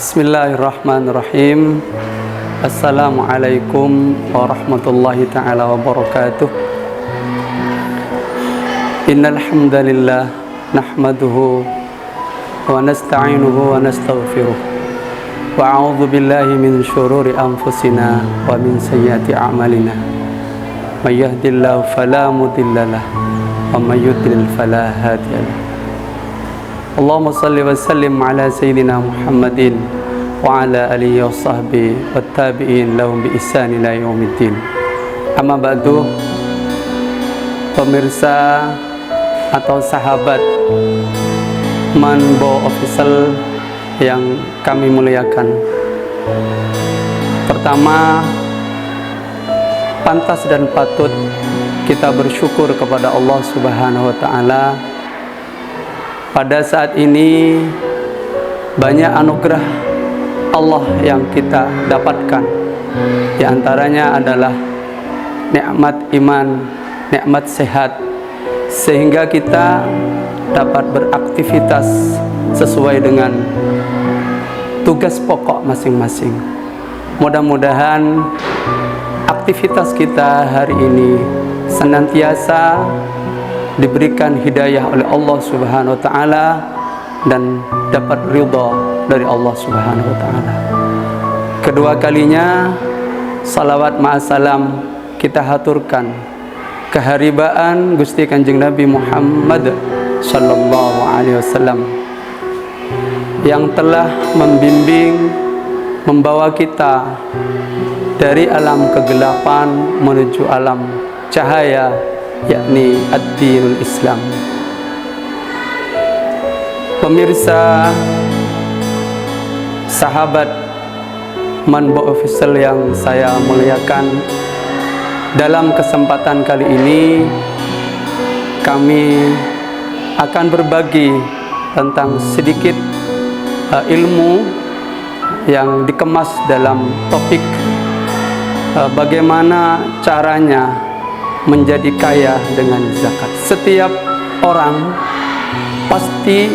Bismillahirrahmanirrahim. Assalamualaikum warahmatullahi ta'ala wabarakatuh. Innal hamdalillah nahmaduhu wa nasta'inuhu wa nastaghfiruh wa a'udzu billahi min syururi anfusina wa min sayyiati a'malina. May yahdihillahu fala mudhillalah wa may yudlil fala hadiyalah. Allahumma salli wa sallim ala sayyidina Muhammadin wa ala alihi wa sahbihi wa tabi'in lahum bi ihsan ila yaumiddin. Amma ba'du, pemirsa atau sahabat Manbo Official yang kami muliakan. Pertama, pantas dan patut kita bersyukur kepada Allah Subhanahu wa taala. Pada saat ini banyak anugerah Allah yang kita dapatkan. Di antaranya adalah nikmat iman, nikmat sehat, sehingga kita dapat beraktivitas sesuai dengan tugas pokok masing-masing. Mudah-mudahan aktivitas kita hari ini senantiasa diberikan hidayah oleh Allah Subhanahu wa taala dan dapat ridha dari Allah Subhanahu wa taala. Kedua kalinya salawat ma'asalam kita haturkan keharibaan Gusti Kanjeng Nabi Muhammad sallallahu alaihi wasallam yang telah membimbing, membawa kita dari alam kegelapan menuju alam cahaya, yakni ad-dinul Islam. Pemirsa, sahabat Manbo Official yang saya muliakan, dalam kesempatan kali ini kami akan berbagi tentang sedikit ilmu yang dikemas dalam topik bagaimana caranya menjadi kaya dengan zakat. Setiap orang pasti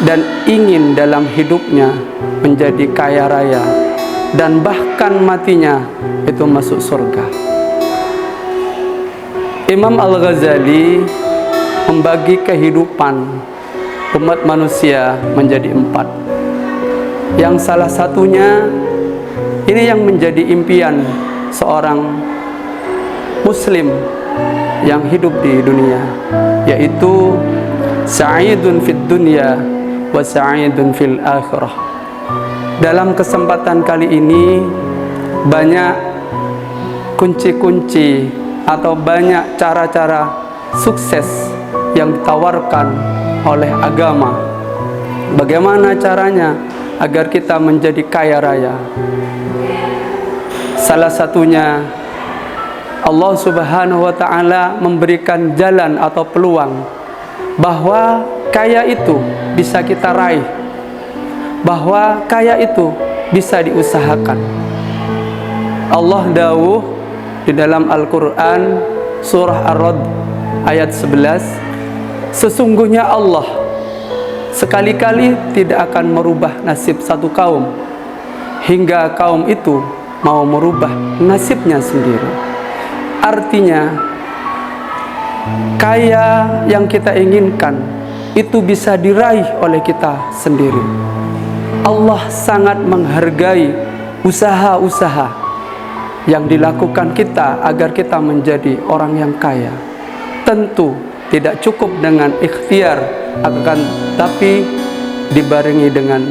dan ingin dalam hidupnya menjadi kaya raya dan bahkan matinya itu masuk surga. Imam Al-Ghazali membagi kehidupan umat manusia menjadi 4. Yang salah satunya ini yang menjadi impian seorang Muslim yang hidup di dunia, yaitu sa'idun fid dunya wa sa'idun fil akhirah. Dalam kesempatan kali ini banyak kunci-kunci atau banyak cara-cara sukses yang ditawarkan oleh agama. Bagaimana caranya agar kita menjadi kaya raya? Salah satunya Allah Subhanahu wa ta'ala memberikan jalan atau peluang bahwa kaya itu bisa kita raih, bahwa kaya itu bisa diusahakan. Allah dawuh di dalam Al-Quran surah Ar-Ra'd ayat 11, sesungguhnya Allah sekali-kali tidak akan merubah nasib satu kaum hingga kaum itu mau merubah nasibnya sendiri. Artinya, kaya yang kita inginkan itu bisa diraih oleh kita sendiri. Allah sangat menghargai usaha-usaha yang dilakukan kita agar kita menjadi orang yang kaya. Tentu tidak cukup dengan ikhtiar, akan tapi dibarengi dengan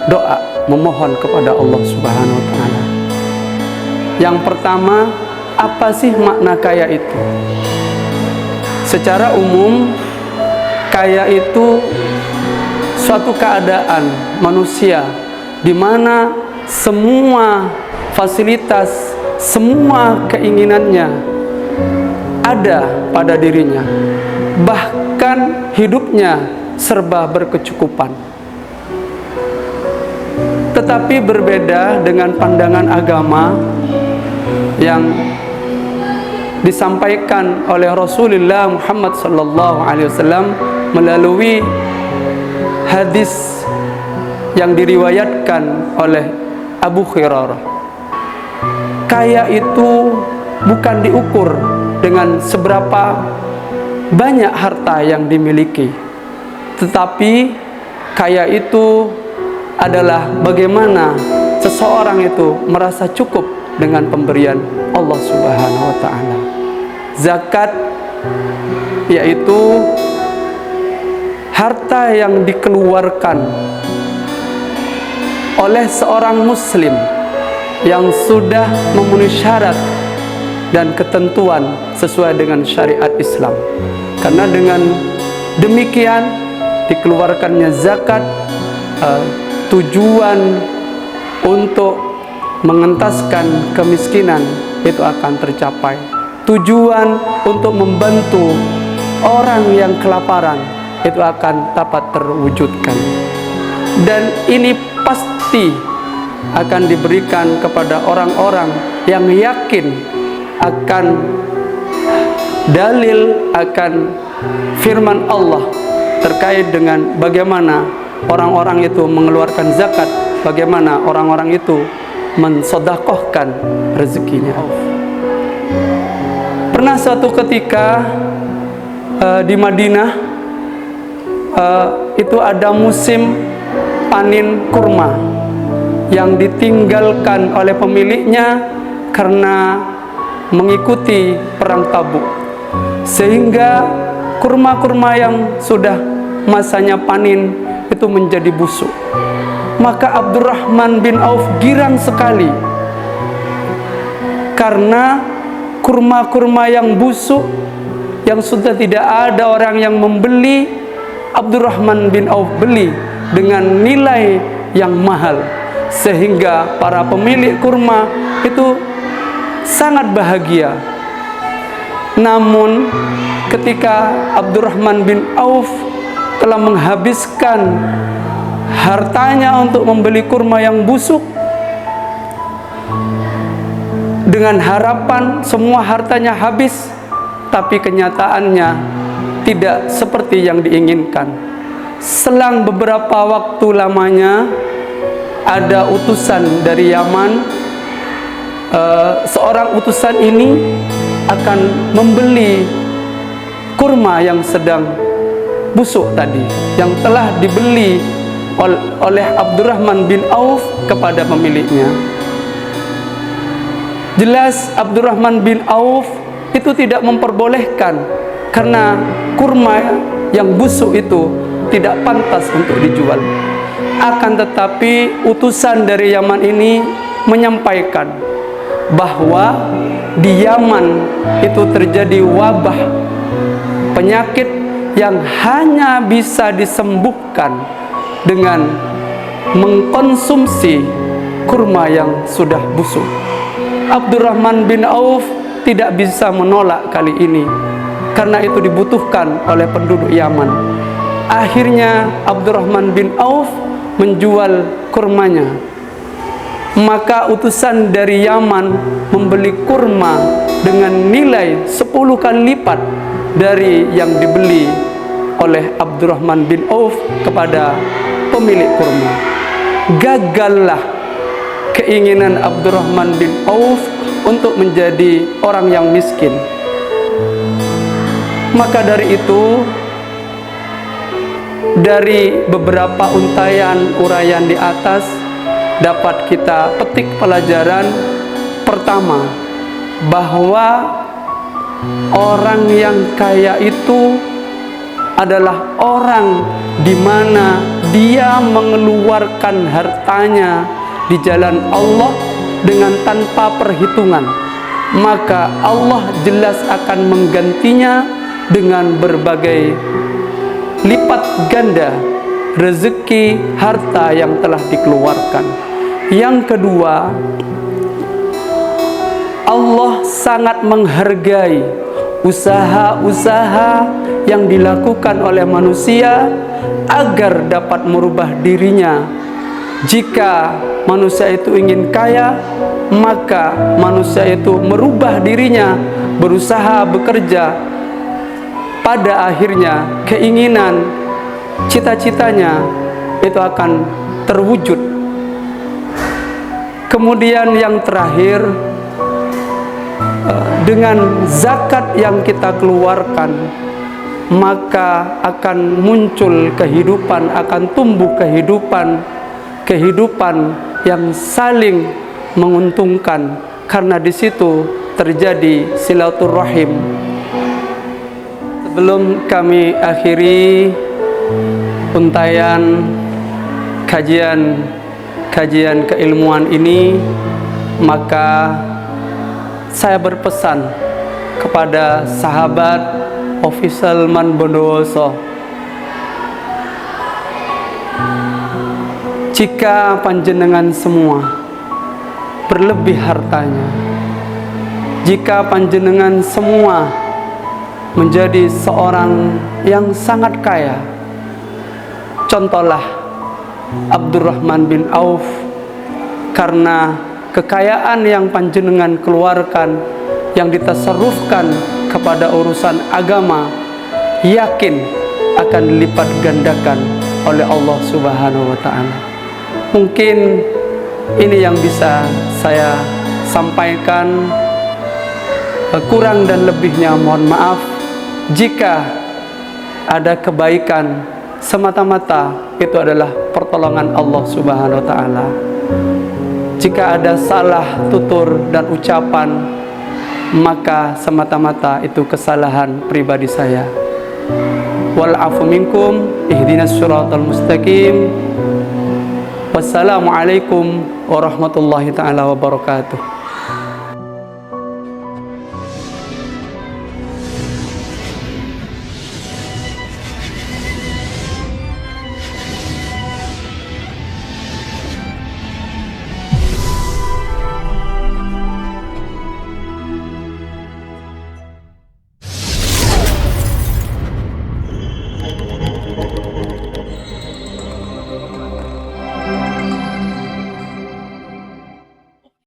doa, memohon kepada Allah Subhanahu wa taala. Yang pertama, apa sih makna kaya itu? Secara umum, kaya itu suatu keadaan manusia di mana semua fasilitas, semua keinginannya ada pada dirinya, bahkan hidupnya serba berkecukupan. Tetapi berbeda dengan pandangan agama yang disampaikan oleh Rasulullah Muhammad SAW melalui hadis yang diriwayatkan oleh Abu Hurairah. Kaya itu bukan diukur dengan seberapa banyak harta yang dimiliki, tetapi kaya itu adalah bagaimana seseorang itu merasa cukup dengan pemberian Allah Subhanahu wa ta'ala. Zakat yaitu harta yang dikeluarkan oleh seorang muslim yang sudah memenuhi syarat dan ketentuan sesuai dengan syariat Islam. Karena dengan demikian dikeluarkannya zakat tujuan untuk mengentaskan kemiskinan itu akan tercapai. Tujuan untuk membantu orang yang kelaparan itu akan dapat terwujudkan. Dan ini pasti akan diberikan kepada orang-orang yang yakin akan dalil, akan firman Allah terkait dengan bagaimana orang-orang itu mengeluarkan zakat, bagaimana orang-orang itu mensedekahkan rezekinya. Pernah suatu ketika di Madinah itu ada musim panen kurma yang ditinggalkan oleh pemiliknya karena mengikuti perang Tabuk, sehingga kurma-kurma yang sudah masanya panen itu menjadi busuk. Maka Abdurrahman bin Auf girang sekali karena kurma-kurma yang busuk yang sudah tidak ada orang yang membeli, Abdurrahman bin Auf beli dengan nilai yang mahal, sehingga para pemilik kurma itu sangat bahagia. Namun ketika Abdurrahman bin Auf telah menghabiskan hartanya untuk membeli kurma yang busuk dengan harapan semua hartanya habis, tapi kenyataannya tidak seperti yang diinginkan. Selang beberapa waktu lamanya ada utusan dari Yaman. Seorang utusan ini akan membeli kurma yang sedang busuk tadi, yang telah dibeli oleh Abdurrahman bin Auf kepada pemiliknya. Jelas Abdurrahman bin Auf itu tidak memperbolehkan, karena kurma yang busuk itu tidak pantas untuk dijual. Akan tetapi utusan dari Yaman ini menyampaikan bahwa di Yaman itu terjadi wabah penyakit yang hanya bisa disembuhkan dengan mengkonsumsi kurma yang sudah busuk. Abdurrahman bin Auf tidak bisa menolak kali ini, karena itu dibutuhkan oleh penduduk Yaman. Akhirnya Abdurrahman bin Auf menjual kurmanya. Maka utusan dari Yaman membeli kurma dengan nilai 10 kali lipat dari yang dibeli oleh Abdurrahman bin Auf kepada pemilik kurma. Gagallah keinginan Abdurrahman bin Auf untuk menjadi orang yang miskin. Maka dari itu, dari beberapa untayan uraian di atas dapat kita petik pelajaran pertama, bahwa orang yang kaya itu adalah orang di mana dia mengeluarkan hartanya di jalan Allah dengan tanpa perhitungan, maka Allah jelas akan menggantinya dengan berbagai lipat ganda rezeki harta yang telah dikeluarkan. Yang kedua, Allah sangat menghargai usaha-usaha yang dilakukan oleh manusia agar dapat merubah dirinya. Jika manusia itu ingin kaya, maka manusia itu merubah dirinya, berusaha bekerja. Pada akhirnya keinginan, cita-citanya itu akan terwujud. Kemudian yang terakhir, dengan zakat yang kita keluarkan, maka akan muncul kehidupan, akan tumbuh kehidupan yang saling menguntungkan, karena di situ terjadi silaturahim. Sebelum kami akhiri untayan kajian keilmuan ini, maka saya berpesan kepada sahabat Official Man Bondowoso, jika panjenengan semua berlebih hartanya, jika panjenengan semua menjadi seorang yang sangat kaya, contohlah Abdurrahman bin Auf, karena kekayaan yang panjenengan keluarkan, yang ditasarrufkan kepada urusan agama, yakin akan dilipat gandakan oleh Allah Subhanahu wa Ta'ala. Mungkin ini yang bisa saya sampaikan. Kurang dan lebihnya mohon maaf. Jika ada kebaikan, semata-mata itu adalah pertolongan Allah Subhanahu wa Ta'ala. Jika ada salah tutur dan ucapan, maka semata-mata itu kesalahan pribadi saya. Wal afu minkum, ihdinas siratal mustaqim. Wassalamualaikum warahmatullahi taala wabarakatuh.